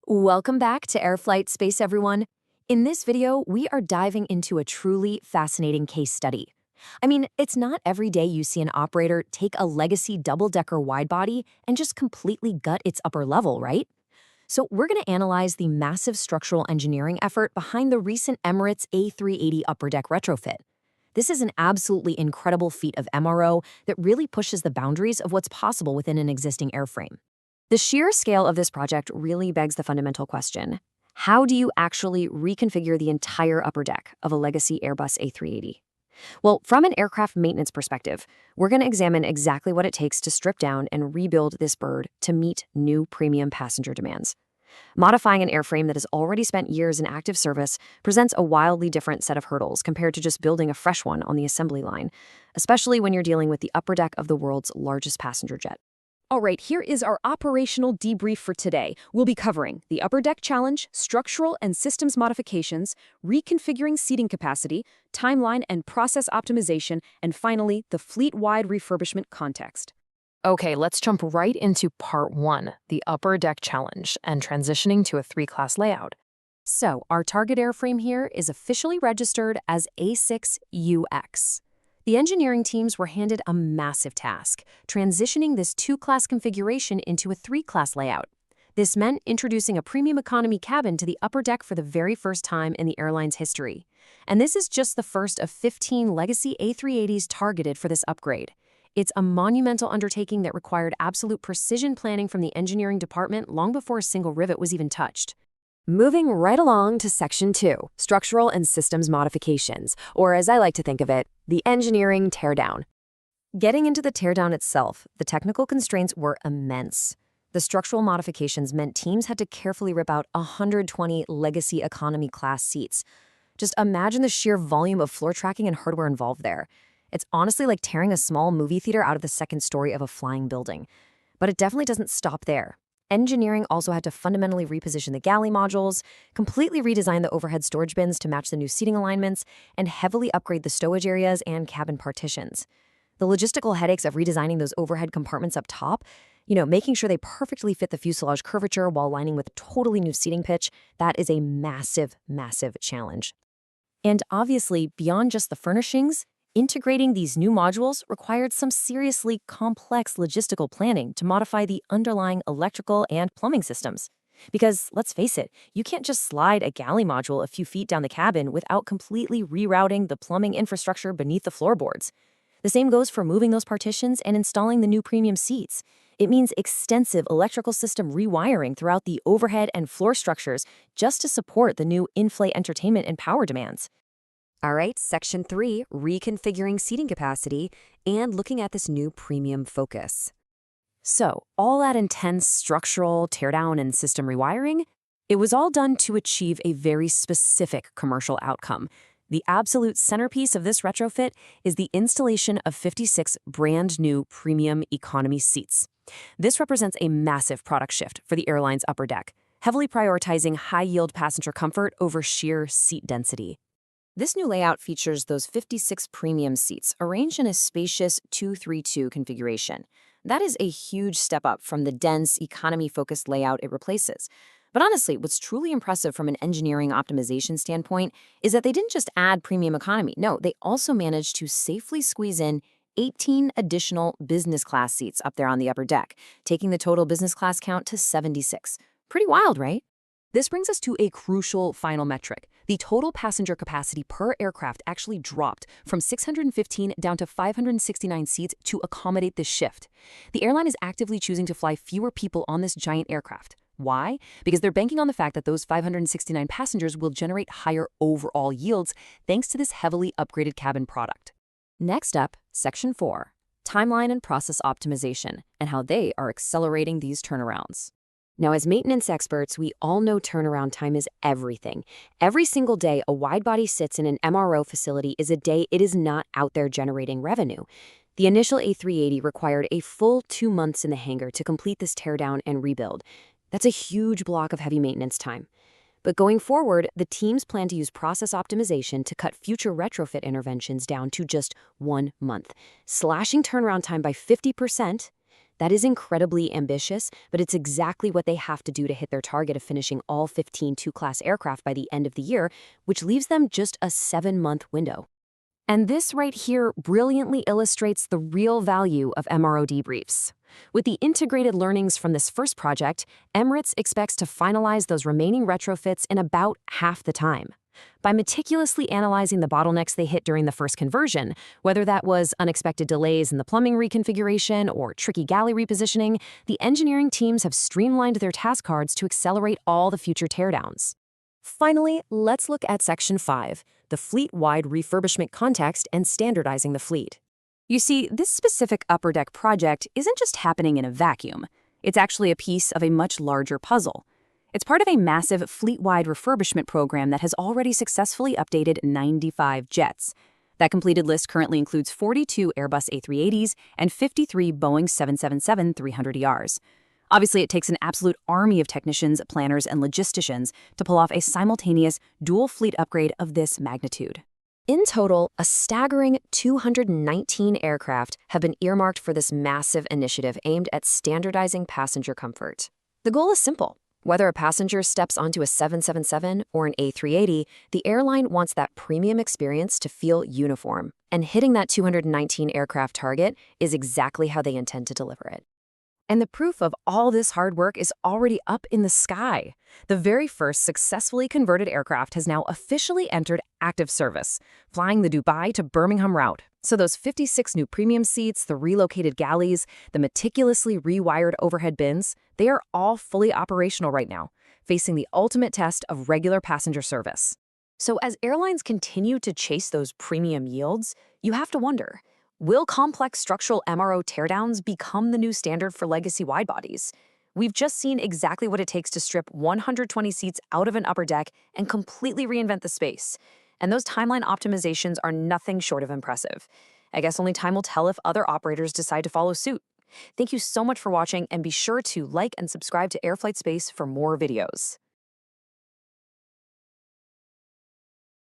Welcome back to Air Flight Space, everyone. In this video, we are diving into a truly fascinating case study. It's not every day you see an operator take a legacy double-decker widebody and just completely gut its upper level, right? So we're going to analyze the massive structural engineering effort behind the recent Emirates A380 upper deck retrofit. This is an absolutely incredible feat of MRO that really pushes the boundaries of what's possible within an existing airframe. The sheer scale of this project really begs the fundamental question: how do you actually reconfigure the entire upper deck of a legacy Airbus A380? Well, from an aircraft maintenance perspective, we're going to examine exactly what it takes to strip down and rebuild this bird to meet new premium passenger demands. Modifying an airframe that has already spent years in active service presents a wildly different set of hurdles compared to just building a fresh one on the assembly line, especially when you're dealing with the upper deck of the world's largest passenger jet. All right, here is our operational debrief for today. We'll be covering the upper deck challenge, structural and systems modifications, reconfiguring seating capacity, timeline and process optimization, and finally, the fleet-wide refurbishment context. Okay, let's jump right into part one, the upper deck challenge, and transitioning to a three-class layout. So, our target airframe here is officially registered as A6UX. The engineering teams were handed a massive task, transitioning this two-class configuration into a three-class layout. This meant introducing a premium economy cabin to the upper deck for the very first time in the airline's history. And this is just the first of 15 legacy A380s targeted for this upgrade. It's a monumental undertaking that required absolute precision planning from the engineering department long before a single rivet was even touched. Moving right along to Section 2, Structural and Systems Modifications, or as I like to think of it, the engineering teardown. Getting into the teardown itself, the technical constraints were immense. The structural modifications meant teams had to carefully rip out 120 legacy economy class seats. Just imagine the sheer volume of floor tracking and hardware involved there. It's honestly like tearing a small movie theater out of the second story of a flying building. But it definitely doesn't stop there. Engineering also had to fundamentally reposition the galley modules, completely redesign the overhead storage bins to match the new seating alignments, and heavily upgrade the stowage areas and cabin partitions. The logistical headaches of redesigning those overhead compartments up top, making sure they perfectly fit the fuselage curvature while aligning with a totally new seating pitch, that is a massive, massive challenge. And obviously, beyond just the furnishings, integrating these new modules required some seriously complex logistical planning to modify the underlying electrical and plumbing systems. Because, let's face it, you can't just slide a galley module a few feet down the cabin without completely rerouting the plumbing infrastructure beneath the floorboards. The same goes for moving those partitions and installing the new premium seats. It means extensive electrical system rewiring throughout the overhead and floor structures just to support the new in-flight entertainment and power demands. All right, Section 3, reconfiguring seating capacity and looking at this new premium focus. So, all that intense structural teardown and system rewiring, it was all done to achieve a very specific commercial outcome. The absolute centerpiece of this retrofit is the installation of 56 brand new premium economy seats. This represents a massive product shift for the airline's upper deck, heavily prioritizing high-yield passenger comfort over sheer seat density. This new layout features those 56 premium seats arranged in a spacious 2-3-2 configuration. That is a huge step up from the dense, economy-focused layout it replaces. But honestly, what's truly impressive from an engineering optimization standpoint is that they didn't just add premium economy. No, they also managed to safely squeeze in 18 additional business class seats up there on the upper deck, taking the total business class count to 76. Pretty wild, right? This brings us to a crucial final metric. The total passenger capacity per aircraft actually dropped from 615 down to 569 seats to accommodate this shift. The airline is actively choosing to fly fewer people on this giant aircraft. Why? Because they're banking on the fact that those 569 passengers will generate higher overall yields thanks to this heavily upgraded cabin product. Next up, Section 4, timeline and process optimization, and how they are accelerating these turnarounds. Now, as maintenance experts, we all know turnaround time is everything. Every single day a widebody sits in an MRO facility is a day it is not out there generating revenue. The initial A380 required a full 2 months in the hangar to complete this teardown and rebuild. That's a huge block of heavy maintenance time. But going forward, the teams plan to use process optimization to cut future retrofit interventions down to just 1 month, slashing turnaround time by 50%, That is incredibly ambitious, but it's exactly what they have to do to hit their target of finishing all 15 two-class aircraft by the end of the year, which leaves them just a 7-month window. And this right here brilliantly illustrates the real value of MRO debriefs. With the integrated learnings from this first project, Emirates expects to finalize those remaining retrofits in about half the time. By meticulously analyzing the bottlenecks they hit during the first conversion, whether that was unexpected delays in the plumbing reconfiguration or tricky galley repositioning, the engineering teams have streamlined their task cards to accelerate all the future teardowns. Finally, let's look at Section 5, the fleet-wide refurbishment context and standardizing the fleet. You see, this specific upper deck project isn't just happening in a vacuum. It's actually a piece of a much larger puzzle. It's part of a massive fleet-wide refurbishment program that has already successfully updated 95 jets. That completed list currently includes 42 Airbus A380s and 53 Boeing 777-300ERs. Obviously, it takes an absolute army of technicians, planners, and logisticians to pull off a simultaneous dual fleet upgrade of this magnitude. In total, a staggering 219 aircraft have been earmarked for this massive initiative aimed at standardizing passenger comfort. The goal is simple. Whether a passenger steps onto a 777 or an A380, the airline wants that premium experience to feel uniform. And hitting that 219 aircraft target is exactly how they intend to deliver it. And the proof of all this hard work is already up in the sky. The very first successfully converted aircraft has now officially entered active service, flying the Dubai to Birmingham route. So those 56 new premium seats, the relocated galleys, the meticulously rewired overhead bins, they are all fully operational right now, facing the ultimate test of regular passenger service. So as airlines continue to chase those premium yields, you have to wonder, will complex structural MRO teardowns become the new standard for legacy widebodies? We've just seen exactly what it takes to strip 120 seats out of an upper deck and completely reinvent the space. And those timeline optimizations are nothing short of impressive. I guess only time will tell if other operators decide to follow suit. Thank you so much for watching, and be sure to like and subscribe to Airflight Space for more videos.